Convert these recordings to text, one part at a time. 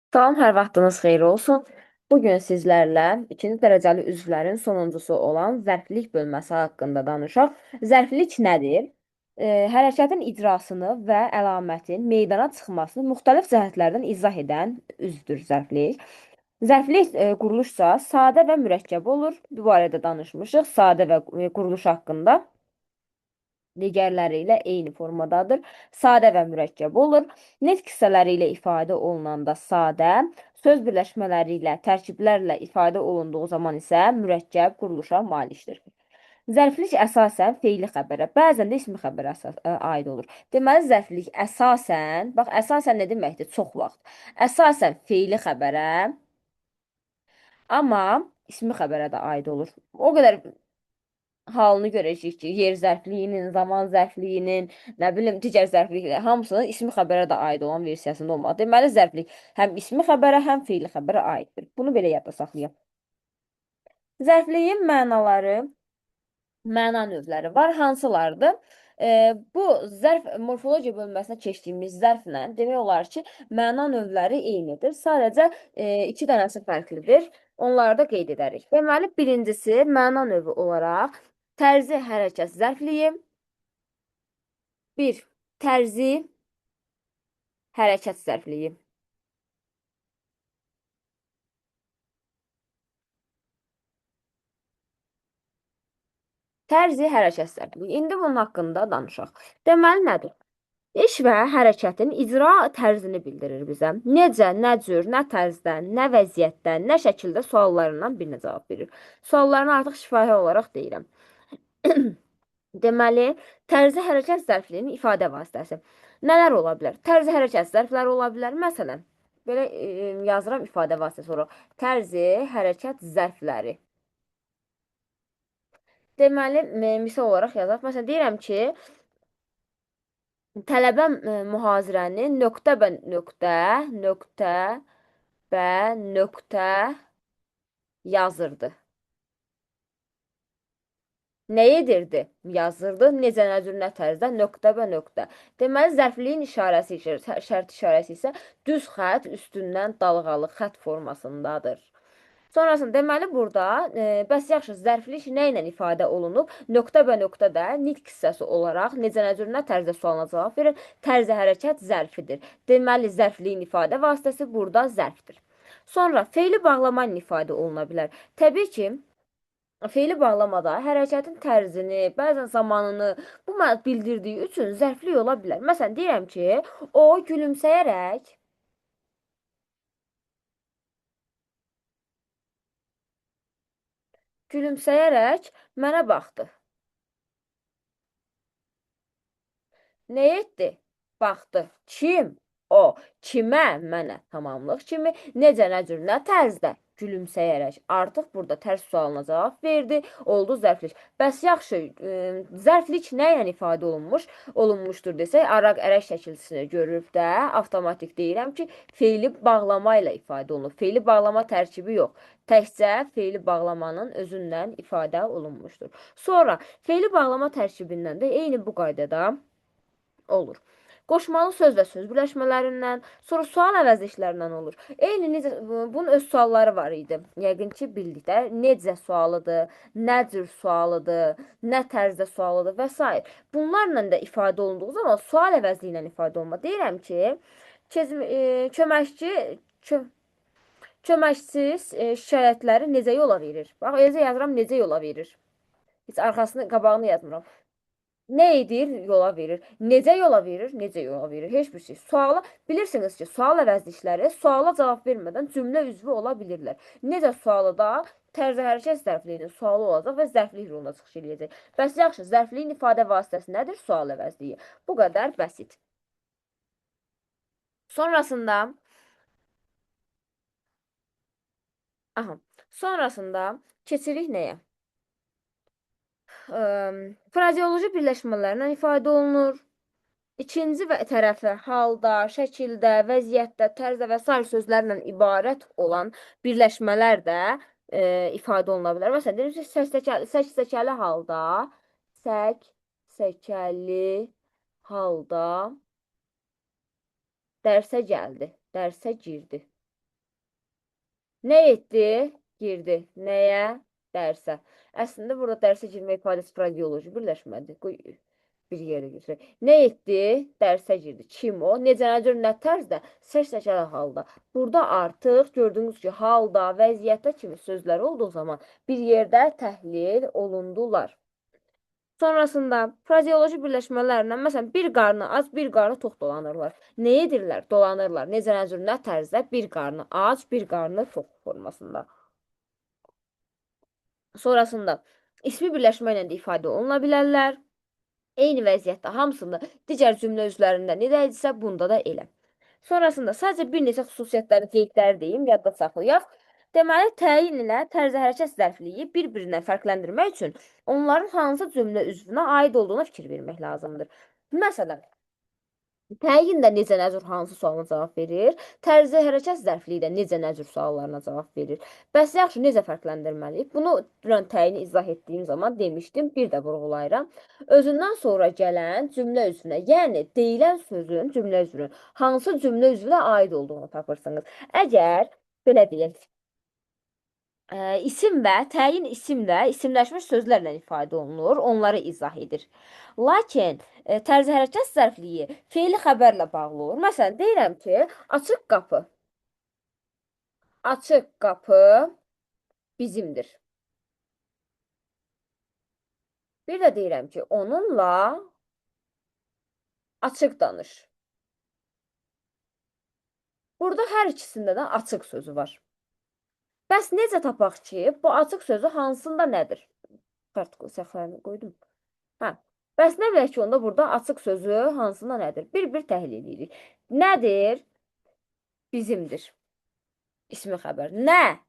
Salam, hər vaxtınız xeyir olsun. Bugün sizlərlə ikinci dərəcəli üzvlərin sonuncusu olan zərflilik bölməsi haqqında danışaq. Zərflilik nədir? Hərəkətin icrasını və əlamətin meydana çıxmasını müxtəlif cəhətlərdən izah edən üzdür zərflik. Zərflik quruluşsa sadə və mürəkkəb olur. Bu barədə danışmışıq. Sadə və quruluş haqqında digərləri ilə eyni formadadır. Sadə və mürəkkəb olur. Nitq hissələri ilə ifadə olunanda sadə, söz birləşmələri ilə, tərkiblərlə ifadə olunduğu zaman isə mürəkkəb quruluşa malikdir. Zərflik əsasən feili xəbərə, bəzən də ismi xəbərə aid olur. Deməli, zərflik əsasən, bax, əsasən nə deməkdir? Çox vaxt. Əsasən feili xəbərə, amma ismi xəbərə də aid olur. O qədər halını görəcəyik ki, yer zərfliyinin, zaman zərfliyinin, nə bilim, digər zərfliklər hamısının ismi xəbərə də aid olan versiyasında olmalı. Deməli, zərflik həm ismi xəbərə, həm feili xəbərə aiddir. Bunu belə yadda saxlayaq. Zərfliyin məna növləri var. Hansılardır? Bu zərf morfologiya bölməsinə keçdiyimiz zərflə demək olar ki, məna növləri eynidir. Sadəcə iki dənəsi fərqlidir. Onları da qeyd edərik. Deməli, birincisi məna növü olaraq tərzi hərəkət zərfliyi. Bir, tərzi hərəkət zərfliyi. Tərzi hərəkət zərfliyi. İndi bunun haqqında danışaq. Deməli, nədir? İş və hərəkətin icra tərzini bildirir bizə. Necə, nə cür, nə tərzdən, nə vəziyyətdən, nə şəkildə suallarından birinə cavab verir. Suallarını artıq şifahi olaraq deyirəm. Deməli, tərzi hərəkət zərfliyinin ifadə vasitəsi. Nələr ola bilər? Tərzi hərəkət zərfləri ola bilər. Məsələn, belə yazıram ifadə vasitəsi olaraq. Tərzi hərəkət zərfləri. Deməli, misal olaraq yazaq. Məsələn, deyirəm ki, tələbə mühazirəni nöqtə yazırdı. Nə edirdi? Yazırdı. Necə, nə cür, nə tərzdə? Nöqtə. Deməli, zərfliyin işarəsi, şərt işarəsi isə düz xətt üstündən dalğalı xətt formasındadır. Sonrasında deməli burada bəs yaxşı zərflik nə ilə ifadə olunub? Nöqtə də nitq hissəsi olaraq necə nə cür nə tərzdə sualına cavab verir. Tərzi hərəkət zərfidir. Deməli zərfliyin ifadə vasitəsi burada zərfdir. Sonra feili bağlama ilə ifadə oluna bilər. Təbii ki, feili bağlamada hərəkətin tərzini, bəzən zamanını bu bildirdiyi üçün zərflik ola bilər. Məsələn, deyirəm ki, o gülümsəyərək mənə baxdı. Nə etdi? Baxdı. Kim? O. Kimə? Mənə. Tamamlıq kimi. Necə, nə cür, nə tərzdə? Gülümsəyərək. Artıq burada tərs sualına cavab verdi. Oldu zərflik. Bəs yaxşı, zərflik nə ilə ifadə olunmuşdur desək, araq ərək şəkilçisini görüb də avtomatik deyirəm ki, feili bağlama ilə ifadə olunur. Feili bağlama tərkibi yox. Təkcə feili bağlamanın özündən ifadə olunmuşdur. Sonra feili bağlama tərkibindən də eyni bu qaydada olur. Qoşmalı söz və söz birləşmələrindən, sonra sual əvəzliklərindən olur. Eyni necə, bunun öz sualları var idi. Yəqin ki, bildik də. Necə sualıdır, nə cür sualıdır, nə tərzdə sualıdır və s. Bunlarla da ifadə olunduğu zaman sual əvəzliyi ilə ifadə olma. Deyirəm ki, köməksiz şikayətləri necə yola verir? Bax, eləcə yazıram, necə yola verir. Heç arxasını, qabağını yazmıram. Nə edir? Yola verir. Necə yola verir? Necə yola verir? Heç bir şey. Suala bilirsiniz ki, sual əvəzlikləri suala cavab vermədən cümlə üzvü ola bilirlər. Necə sualı da tərzi hərəkət zərfliyinin sualı olacaq və zərflik yoluna çıxış eləyəcək. Bəs yaxşı, zərfliyin ifadə vasitəsi nədir? Sual əvəzliyi. Bu qədər bəsit. Sonrasında sonrasında keçirik nəyə? Frazeoloji birləşmələrlə ifadə olunur. İkinci və tərəfə halda, şəkildə, vəziyyətdə, tərzdə və s. sözlərlə ibarət olan birləşmələr də ifadə oluna bilər. Məsələn, deyim ki, səksəkəli halda, səksəkəli halda dərsə gəldi, dərsə girdi. Nə etdi? Girdi. Nəyə? Dərsə. Əslində burada dərsə girmə ifadəsi frazeoloji birləşmədir. Qoy bir yerə götürək. Nə etdi? Dərsə girdi. Kim o? Necə, nə cür, nə tərzdə? Səs-səkilə halda. Burada artıq gördüyünüz ki, halda, vəziyyətdə kimi sözlər olduğu zaman bir yerdə təhlil olundular. Sonrasında frazeoloji birləşmələrlə, məsələn, bir qarnı ac, bir qarnı tox dolanırlar. Nə edirlər? Dolanırlar. Necə, nə cür, nə tərzdə? Bir qarnı ac, bir qarnı tox formasında. Sonrasında ismi birləşmə ilə də ifadə oluna bilərlər. Eyni vəziyyətdə hamısında digər cümlə üzvlərində necə idisə, bunda da elə. Sonrasında sadəcə bir neçə xüsusiyyətləri, qeydləri deyim, yadda saxlayaq. Deməli, təyin ilə tərzi hərəkət zərfliyi bir-birindən fərqləndirmək üçün onların hansı cümlə üzvünə aid olduğuna fikir vermək lazımdır. Məsələn, təyin də necə, nə cür, hansı sualına cavab verir. Tərzi hərəkət zərfliyi də necə, nə cür suallarına cavab verir. Bəs yaxşı, necə fərqləndirməliyik? Bunu dünən təyini izah etdiyim zaman demişdim, bir də vurğulayıram. Özündən sonra gələn cümlə üzvünə, yəni deyilən sözün cümlə üzvünün hansı cümlə üzvünə aid olduğunu tapırsınız. Əgər belə deyək, isim və təyin isimlə isimləşmiş sözlərlə ifadə olunur, onları izah edir. Lakin tərzi hərəkət zərfliyi feili xəbərlə bağlı olur. Məsələn, deyirəm ki, açıq qapı. Açıq qapı bizimdir. Bir də deyirəm ki, onunla açıq danış. Burada hər ikisində də açıq sözü var. Bəs necə tapaq ki, bu açıq sözü hansında nədir? Kart səhvlərini qoydum. Hə. Bəs nə bilək ki, onda burada açıq sözü hansında nədir? Bir-bir təhlil edirik. Nədir? Bizimdir. İsmi xəbər. Nə?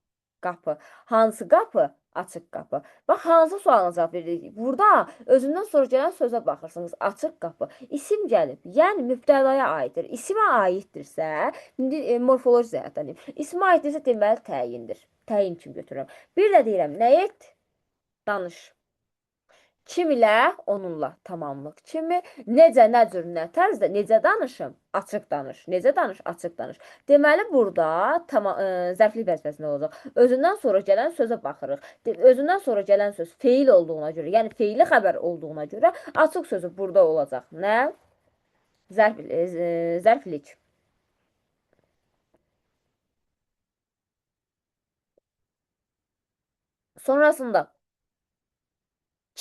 Qapı. Hansı qapı? Açıq qapı. Bax, hansı sualına cavab veririk? Burada özündən sonra gələn sözə baxırsınız. Açıq qapı. İsim gəlib. Yəni, mübtədaya aiddir. İsimə aiddirsə, indi morfoloji cəhətdən deyim. İsimə aiddirsə, deməli, təyindir. Təyin kimi götürürəm. Bir də deyirəm, nə et? Danış. Kim ilə? Onunla. Tamamlıq kimi. Necə, nə cür, nə tərzdə, necə danışım? Açıq danış. Necə danış? Açıq danış. Deməli, burada zərflik vəzifəsində olacaq. Özündən sonra gələn sözə baxırıq. Özündən sonra gələn söz feil olduğuna görə, yəni feili xəbər olduğuna görə açıq sözü burada olacaq. Nə? Zərflik. Sonrasında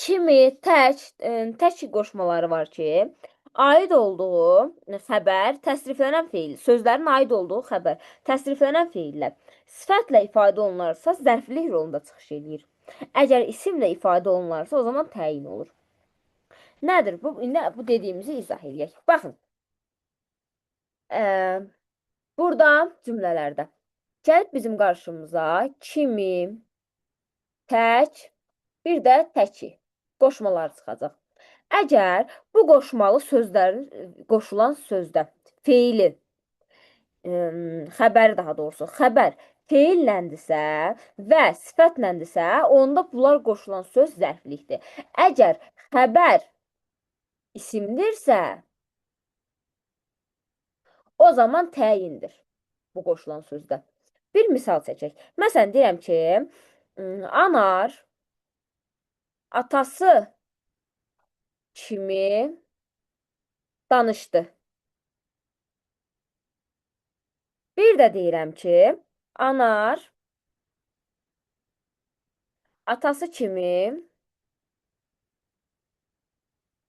kimi tək qoşmaları var ki, aid olduğu xəbər təsriflənən feil, sözlərin aid olduğu xəbər təsriflənən feillə sifətlə ifadə olunarsa, zərflik rolunda çıxış eləyir. Əgər isimlə ifadə olunarsa, o zaman təyin olur. Nədir bu? İndi bu dediyimizi izah edək. Baxın. Burada cümlələrdə gəlib bizim qarşımıza kimi, tək, bir də təki qoşmalar çıxacaq. Əgər bu qoşmalı sözlərin qoşulan sözdə feili, xəbəri daha doğrusu, xəbər feilləndirsə və sifətləndirsə, onda bunlar qoşulan söz zərflikdir. Əgər xəbər isimdirsə, o zaman təyindir bu qoşulan sözdə. Bir misal çəkək. Məsələn, deyirəm ki, Anar atası kimi danışdı. Bir də deyirəm ki, Anar atası kimi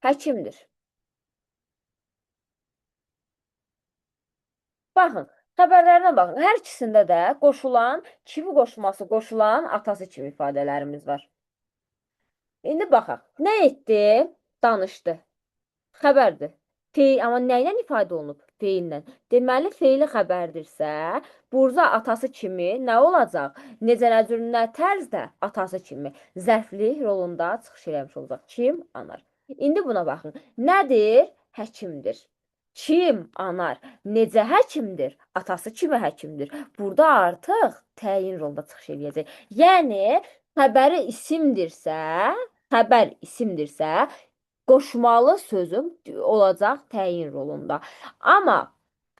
həkimdir. Baxın, xəbərlərinə baxın. Hər ikisində də qoşulan, kimi qoşulması qoşulan atası kimi ifadələrimiz var. İndi baxaq. Nə etdi? Danışdı. Xəbərdir. Amma nə ilə ifadə olunub? Feillə. Deməli, feili xəbərdirsə, burada atası kimi nə olacaq? Necə, nə cür, nə tərzdə atası kimi zərflik rolunda çıxış eləmiş olacaq. Kim? Anar. İndi buna baxın. Nədir? Həkimdir. Kim? Anar. Necə həkimdir? Atası kimi həkimdir. Burada artıq təyin rolunda çıxış eləyəcək. Yəni, xəbər isimdirsə, qoşmalı sözüm olacaq təyin rolunda. Amma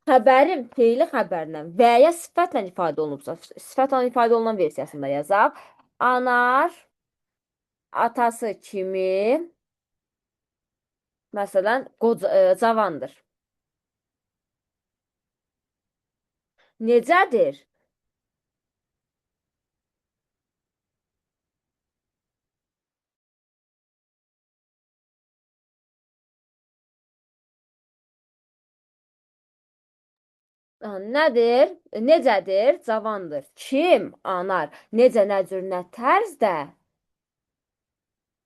Xəbərim feili xəbərlə və ya sifətlə ifadə olunubsa, sifətlə ifadə olunan versiyasında yazaq. Anar atası kimi, məsələn, cavandır. Necədir? Nədir? Necədir? Cavandır. Kim? Anar. Necə, nə cür, nə tərzdə?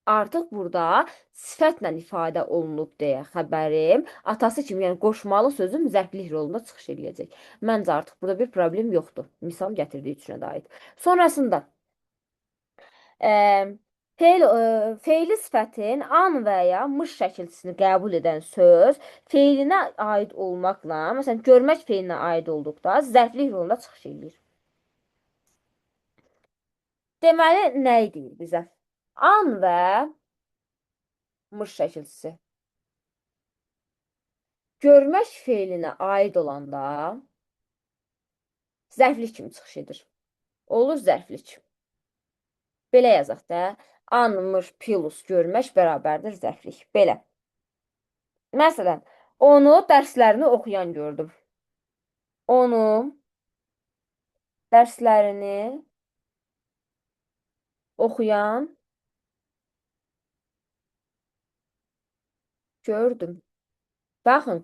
Artıq burada sifətlə ifadə olunub deyə xəbərim atası kimi, yəni qoşmalı sözün zərflik rolunda çıxış eləyəcək. Məncə artıq burada bir problem yoxdur. Misal gətirdiyi üçünə də aid. Sonrasında e, feili sifətin an və ya mış şəkilçisini qəbul edən söz feilinə aid olmaqla, məsələn, görmək feilinə aid olduqda zərflik rolunda çıxış eləyir. Deməli, nə deyir bizə? An və mış şəkilçisi. Görmək feilinə aid olanda zərflik kimi çıxış edir. Olur zərflik. Belə yazaq da, anmış plus görmək bərabərdir zərflik. Belə. Məsələn, onu dərslərini oxuyan gördüm. Onu dərslərini oxuyan gördüm. Baxın,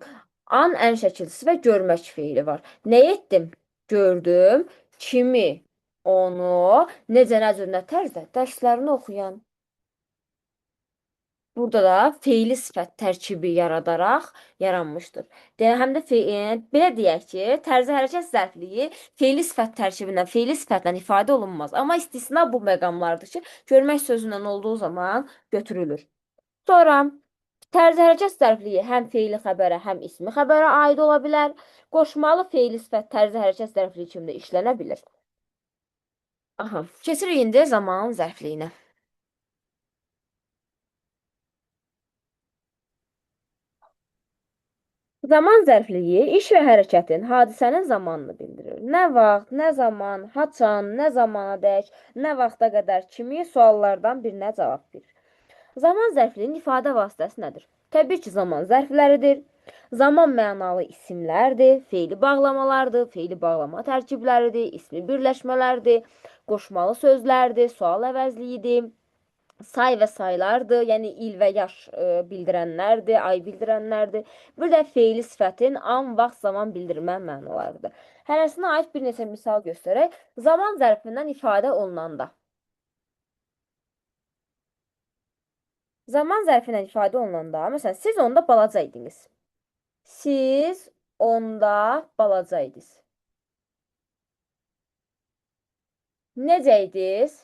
an ən şəkilçisi və görmək feili var. Nə etdim? Gördüm. Kimi? Onu necə, nə cür, nə tərzdə dərslərini oxuyan. Burada da feili sifət tərkibi yaradaraq yaranmışdır. Həm də belə deyək ki, tərzi hərəkət zərfliyi feili sifət tərkibindən, feili sifətlə ifadə olunmaz. Amma istisna bu məqamlardır ki, görmək sözündən olduğu zaman götürülür. Sonra tərzi hərəkət zərfliyi həm feili xəbərə, həm ismi xəbərə aid ola bilər. Qoşmalı feili sifət tərzi hərəkət zərfliyi kimi də işlənə bilir. Aha, keçirik indi zaman zərfliyinə. Zaman zərfliyi iş və hərəkətin, hadisənin zamanını bildirir. Nə vaxt, nə zaman, haçan, nə zamanadək, nə vaxta qədər kimi suallardan birinə cavab verir. Zaman zərfliyinin ifadə vasitəsi nədir? Təbii ki, zaman zərfləridir. Zaman mənalı isimlərdir, feili bağlamalardır, feili bağlama tərkibləridir, ismi birləşmələrdir, qoşmalı sözlərdir, sual əvəzliyidir. Say və saylardır, yəni il və yaş bildirənlərdir, ay bildirənlərdir. Bir də feili sifətin an, vaxt, zaman bildirmə mənalarıdır. Hərəsinə aid bir neçə misal göstərək. Zaman zərfindən ifadə olunanda. Zaman zərfindən ifadə olunanda, məsələn, siz onda balaca idiniz. Siz onda balaca idiniz. Necə idiniz?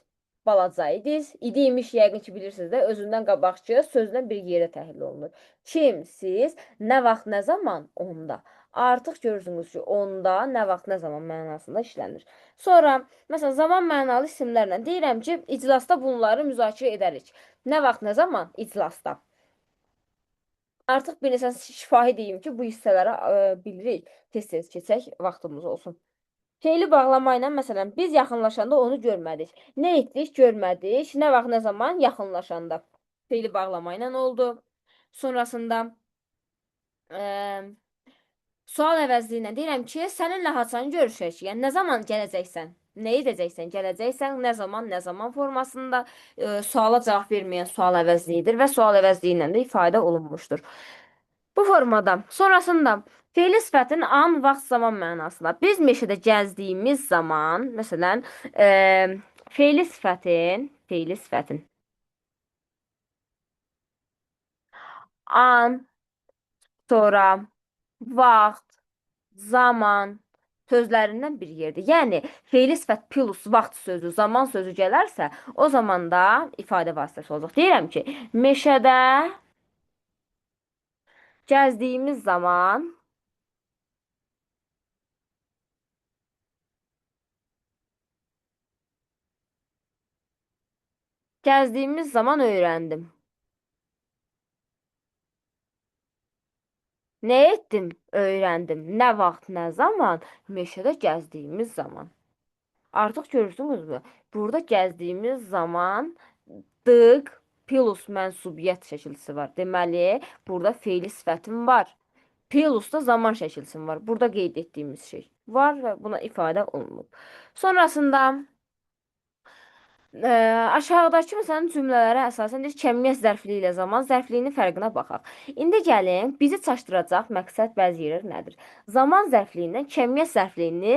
Balaca idiniz. İdiymiş yəqin ki bilirsiniz də, özündən qabaqçı sözdən bir yerə təhlil olunur. Kim, siz, nə vaxt, nə zaman, onda. Artıq görürsünüz ki, onda, nə vaxt, nə zaman mənasında işlənir. Sonra, məsələn, zaman mənalı isimlərlə deyirəm ki, iclasda bunları müzakirə edərik. Nə vaxt, nə zaman? İclasda. Artıq bir neçə şifahi deyim ki, bu hissələrə bilirik. Tez-tez keçək, vaxtımız olsun. Feili bağlama ilə, məsələn, biz yaxınlaşanda onu görmədik. Nə etdik? Görmədik. Nə vaxt, nə zaman? Yaxınlaşanda. Feili bağlama ilə oldu. Sonrasında sual əvəzliyinə deyirəm ki, səninlə haçan görüşəcəyik? Yəni, nə zaman gələcəksən? Nə edəcəksən? Gələcəksən, nə zaman formasında suala cavab verməyən sual əvəzliyidir və sual əvəzliyi ilə də ifadə olunmuşdur. Bu formada. Sonrasında feili sifətin an, vaxt, zaman mənasında. Biz meşədə gəzdiyimiz zaman, məsələn, feili sifətin an, sonra vaxt, zaman sözlərindən bir yerdir. Yəni, feili sifət plus vaxt sözü, zaman sözü gələrsə, o zaman da ifadə vasitəsi olacaq. Deyirəm ki, meşədə gəzdiyimiz zaman Gəzdiyimiz zaman öyrəndim. Nə etdim, öyrəndim. Nə vaxt, nə zaman? Meşədə gəzdiyimiz zaman. Artıq görürsünüzmü? Burada gəzdiyimiz zaman dıq plus mənsubiyyət şəkilsi var. Deməli, burada feili sifətim var. Plus da zaman şəkilsim var. Burada qeyd etdiyimiz şey var və buna ifadə olunub. Sonrasında aşağıdakı məsələn cümlələrə əsasən deyir, kəmiyyət zərfliyi ilə zaman zərfliyinin fərqinə baxaq. İndi gəlin, bizi çaşdıracaq məqsəd bəzi yerlər nədir? Zaman zərfliyindən kəmiyyət zərfliyini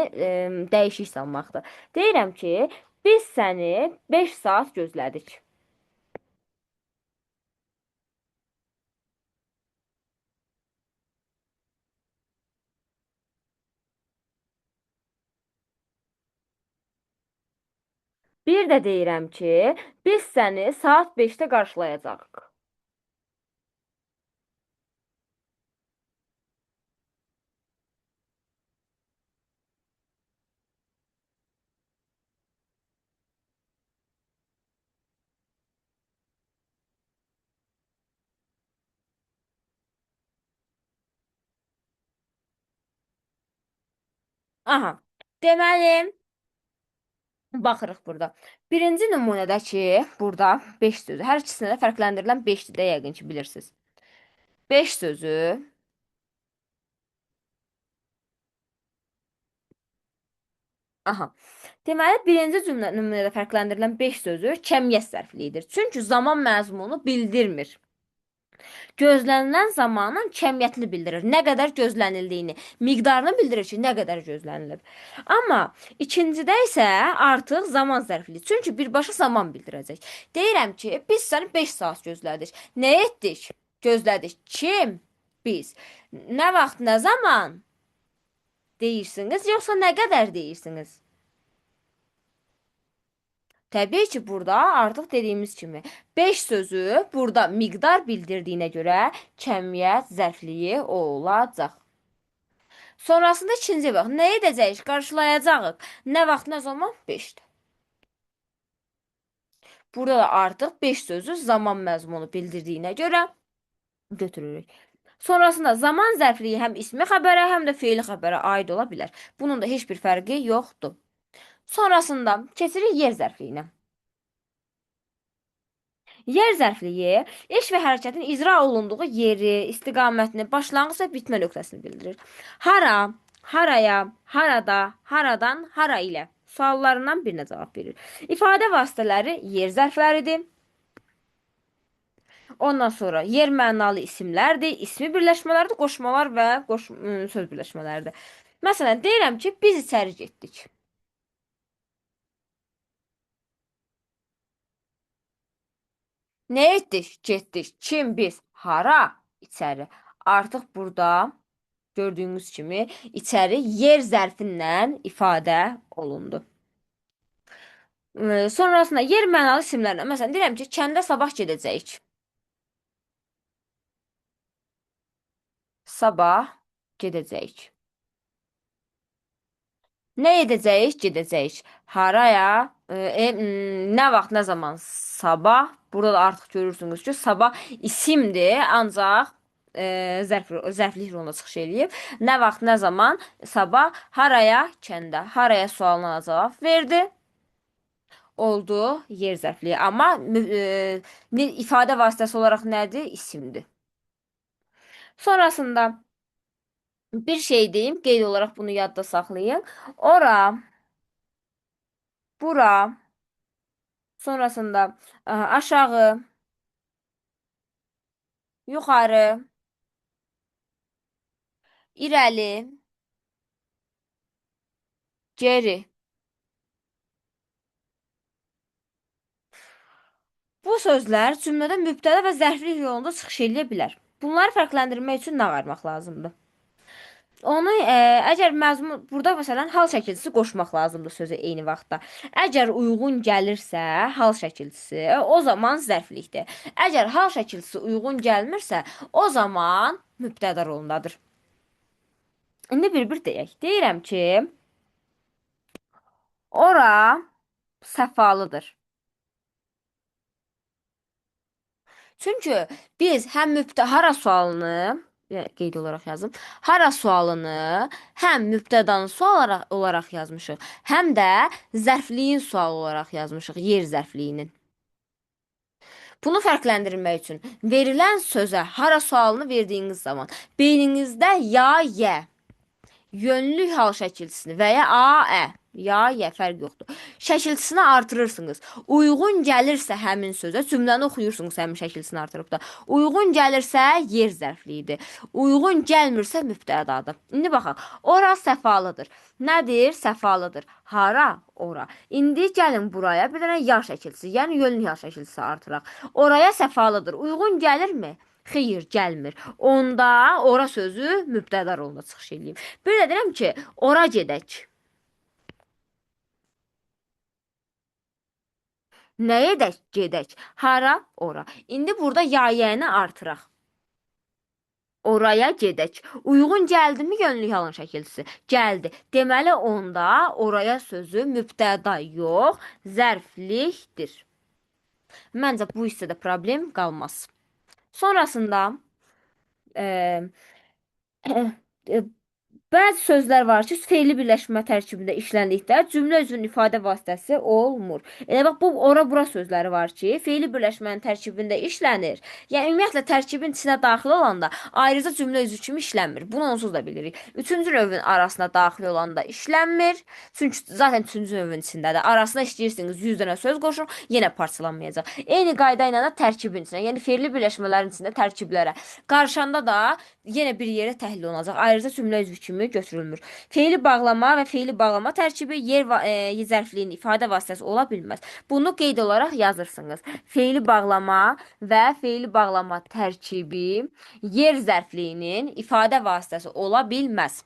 dəyişik salmaqdır. Deyirəm ki, biz səni 5 saat gözlədik. Bir də deyirəm ki, biz səni saat 5-də qarşılayacağıq. Aha. Deməli, baxırıq burada. Birinci nümunədə ki, burada 5 sözü. Hər ikisinə də fərqləndirilən 5-dir də yəqin ki, bilirsiniz. 5 sözü. Aha. Deməli, birinci cümlə nümunədə fərqləndirilən 5 sözü kəmiyyət zərfliyidir. Çünki zaman məzmunu bildirmir. Gözlənilən zamanın kəmiyyətini bildirir. Nə qədər gözlənildiyini, miqdarını bildirir ki, nə qədər gözlənilib. Amma ikincidə isə artıq zaman zərflidir. Çünki birbaşa zaman bildirəcək. Deyirəm ki, biz səni 5 saat gözlədik. Nə etdik? Gözlədik. Kim? Biz. Nə vaxt, nə zaman deyirsiniz, yoxsa nə qədər deyirsiniz? Təbii ki, burada artıq dediyimiz kimi 5 sözü burada miqdar bildirdiyinə görə kəmiyyət zərfliyi olacaq. Sonrasında ikinci vaxt nə edəcəyik? Qarşılayacağıq. Nə vaxt, nə zaman? 5-dir. Burada da artıq 5 sözü zaman məzmunu bildirdiyinə görə götürürük. Sonrasında zaman zərfliyi həm ismi xəbərə, həm də feili xəbərə aid ola bilər. Bunun da heç bir fərqi yoxdur. Sonrasında keçirik yer zərfliyinə. Yer zərfliyi iş və hərəkətin icra olunduğu yeri, istiqamətini, başlanğıc və bitmə nöqtəsini bildirir. Hara, haraya, harada, haradan, hara ilə suallarından birinə cavab verir. İfadə vasitələri yer zərfləridir. Ondan sonra yer mənalı isimlərdir, ismi birləşmələrdir, qoşmalar və söz birləşmələridir. Məsələn, deyirəm ki, biz içəri getdik. Nə etdik? Getdik. Kim biz? Hara? İçəri. Artıq burada gördüyünüz kimi içəri yer zərfindən ifadə olundu. Sonrasında yer mənalı isimlərlə. Məsələn, deyirəm ki, kəndə sabah gedəcəyik. Sabah gedəcəyik. Nə edəcəyik? Gedəcəyik. Haraya? Nə vaxt, nə zaman? Sabah. Burada da artıq görürsünüz ki, sabah isimdir, ancaq zərflik rolunda çıxış eləyib. Nə vaxt, nə zaman? Sabah. Haraya? Kəndə. Haraya sualına cavab verdi. Oldu yer zərfliyi. Amma ifadə vasitəsi olaraq nədir? İsimdir. Sonrasında bir şey deyim, qeyd olaraq bunu yadda saxlayın. Ora, bura, sonrasında aşağı, yuxarı, irəli, geri. Bu sözlər cümlədə mübtəda və zərflik yolunda çıxış edə bilər. Bunları fərqləndirmək üçün nə ayırmaq lazımdır? Onu əgər məzmun burada məsələn hal şəkilçisi qoşmaq lazımdır sözə eyni vaxtda. Əgər uyğun gəlirsə hal şəkilçisi, o zaman zərflikdir. Əgər hal şəkilçisi uyğun gəlmirsə, o zaman mübtəda rolundadır. İndi bir-bir deyək. Deyirəm ki, ora səfalıdır. Çünki biz həm hara sualını qeyd olaraq yazım. Hara sualını həm mübtədanın sual olaraq yazmışıq, həm də zərfliyin sual olaraq yazmışıq, yer zərfliyinin. Bunu fərqləndirmək üçün verilən sözə hara sualını verdiyiniz zaman beyninizdə ya, yə, yönlü hal şəkilçisini və ya a, ə, ya, yə fərq yoxdur. Şəkilçisini artırırsınız. Uyğun gəlirsə həmin sözə cümləni oxuyursunuz həmin şəkilçisini artırıb da. Uyğun gəlirsə yer zərfliyidir. Uyğun gəlmirsə mübtədadır. İndi baxaq. Ora səfalıdır. Nədir? Səfalıdır. Hara? Ora. İndi gəlin buraya bir dənə ya şəkilçisi, yəni yönlü ya şəkilçisi artıraq. Oraya səfalıdır. Uyğun gəlirmi? Xeyr, gəlmir. Onda ora sözü mübtəda rolunda çıxış eləyim. Bir də deyirəm ki, ora gedək. Nəyə edək? Gedək. Hara? Ora. İndi burada ya-yəni artıraq. Oraya gedək. Uyğun gəldimi yönlü halın şəkilçisi? Gəldi. Deməli onda oraya sözü mübtəda yox, zərflikdir. Məncə bu hissədə problem qalmaz. Sonrasında e, e, bəzi sözlər var ki, fe'li birləşmə tərkibində işləndikdə cümlə üzvünün ifadə vasitəsi olmur. Elə bax, bu ora-bura sözləri var ki, fe'li birləşmənin tərkibində işlənir. Yəni, ümumiyyətlə, tərkibin içinə daxil olanda ayrıca cümlə üzvü kimi işlənmir. Bunu onsuz da bilirik. Üçüncü növün arasına daxil olanda işlənmir. Çünki zaten üçüncü növün içindədir. Arasına istəyirsiniz 100 dənə söz qoşun, yenə parçalanmayacaq. Eyni qayda ilə də tərkibin içinə, yəni fe'li birləşmələrin içində tərkiblərə qarışanda da yenə bir yerə təhlil olunacaq. Ayrıca cümlə üzvü kimi götürülmür. Fe'li bağlama və fe'li bağlama tərkibi zərfliyinin ifadə vasitəsi ola bilməz. Bunu qeyd olaraq yazırsınız. Fe'li bağlama və fe'li bağlama tərkibi yer zərfliyinin ifadə vasitəsi ola bilməz.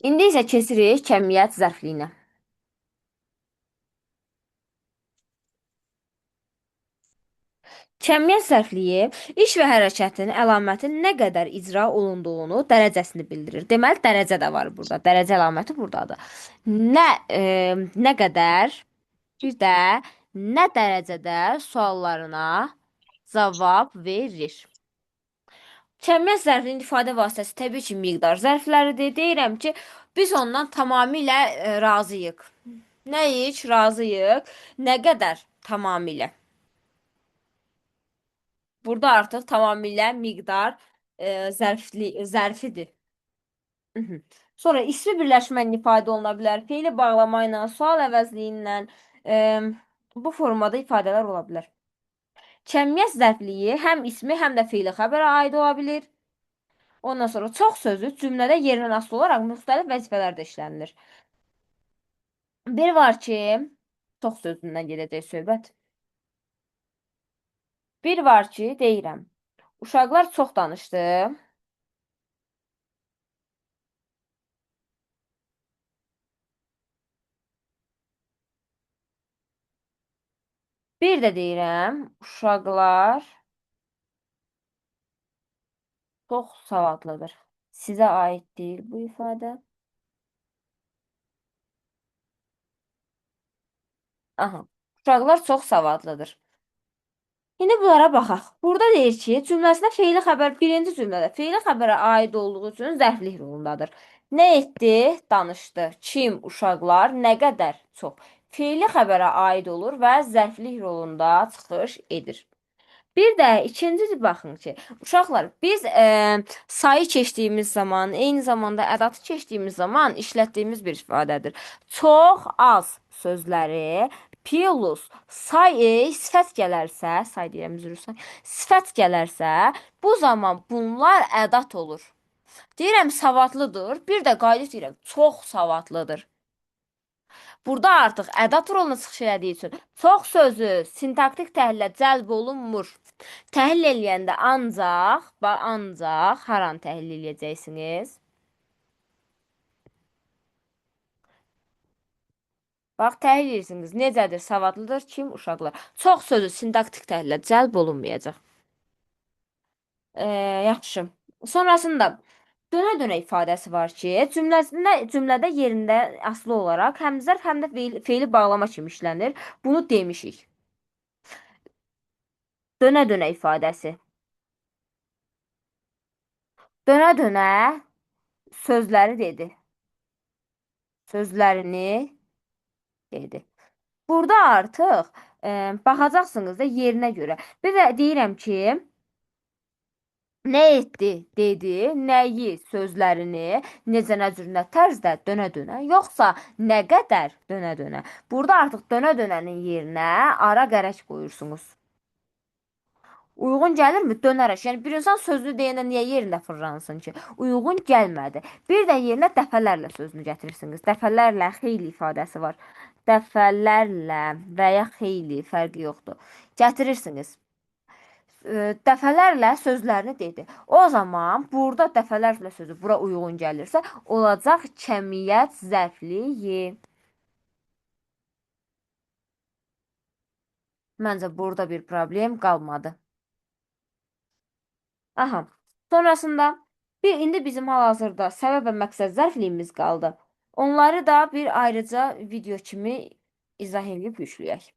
İndi isə keçirik kəmiyyət zərfliyinə. Kəmiyyət zərfliyi iş və hərəkətin əlamətin nə qədər icra olunduğunu dərəcəsini bildirir. Deməli, dərəcə də var burada. Dərəcə əlaməti buradadır. Nə qədər, bir də nə dərəcədə suallarına cavab verir. Kəmiyyət zərfliyinin ifadə vasitəsi təbii ki, miqdar zərfləridir. Deyirəm ki, biz ondan tamamilə razıyıq. Nəyik? Razıyıq. Nə qədər? Tamamilə. Burada artıq tamamilə miqdar zərfidir. Sonra ismi birləşmənin ifadə oluna bilər. Fe'li bağlama ilə, sual əvəzliyi e, bu formada ifadələr ola bilər. Kəmiyyət zərfliyi həm ismi, həm də fe'li xəbərə aid ola bilir. Ondan sonra çox sözü cümlədə yerindən asılı olaraq müxtəlif vəzifələrdə işlənilir. Bir var ki, çox sözündən gedəcək söhbət. Bir var ki, deyirəm. Uşaqlar çox danışdı. Bir də deyirəm, uşaqlar çox savadlıdır. Sizə aid deyil bu ifadə. Aha, uşaqlar çox savadlıdır. İndi bunlara baxaq. Burada deyir ki, cümləsində fe'li xəbər, birinci cümlədə fe'li xəbərə aid olduğu üçün zərflik rolundadır. Nə etdi? Danışdı. Kim? Uşaqlar. Nə qədər? Çox. Fe'li xəbərə aid olur və zərflik rolunda çıxış edir. Bir də ikinci baxın ki, uşaqlar biz sayı keçdiyimiz zaman, eyni zamanda ədatı keçdiyimiz zaman işlətdiyimiz bir ifadədir. Çox az sözləri plus sifət gələrsə, say deyirəm, üzr istəyirəm. Sifət gələrsə, bu zaman bunlar ədat olur. Deyirəm savadlıdır, bir də qayıdıb deyirəm çox savadlıdır. Burada artıq ədat roluna çıxış elədiyi üçün çox sözü sintaktik təhlilə cəlb olunmur. Təhlil eləyəndə ancaq haranı təhlil eləyəcəksiniz? Bax, təhlil edirsiniz. Necədir? Savadlıdır kim? Uşaqlar. Çox sözü sintaktik təhlilə cəlb olunmayacaq. Yaxşı. Sonrasında dönə-dönə ifadəsi var ki, cümlədə yerində asılı olaraq həm zərf, həm də fe'li bağlama kimi işlənir. Bunu demişik. Dönə-dönə ifadəsi. Dönə-dönə sözləri dedi. Sözlərini dedi. Burada artıq baxacaqsınız da yerinə görə. Bir də deyirəm ki, nə etdi, dedi, nəyi, sözlərini, necə, nə cür, nə tərzdə dönə-dönə, yoxsa nə qədər dönə-dönə. Burada artıq dönə-dönənin yerinə ara qərəç qoyursunuz. Uyğun gəlirmi? Dönərək. Yəni bir insan sözünü deyəndə niyə yerində fırlansın ki? Uyğun gəlmədi. Bir də yerinə dəfələrlə sözünü gətirirsiniz. Dəfələrlə xeyli ifadəsi var. Dəfələrlə və ya xeyli fərqi yoxdur. Gətirirsiniz. Dəfələrlə sözlərini dedi. O zaman burada dəfələrlə sözü bura uyğun gəlirsə, olacaq kəmiyyət zərfliyi. Məncə burada bir problem qalmadı. Aha. Sonrasında indi bizim hal-hazırda səbəb və məqsəd zərfliyimiz qaldı. Onları da bir ayrıca video kimi izah edib yükləyək.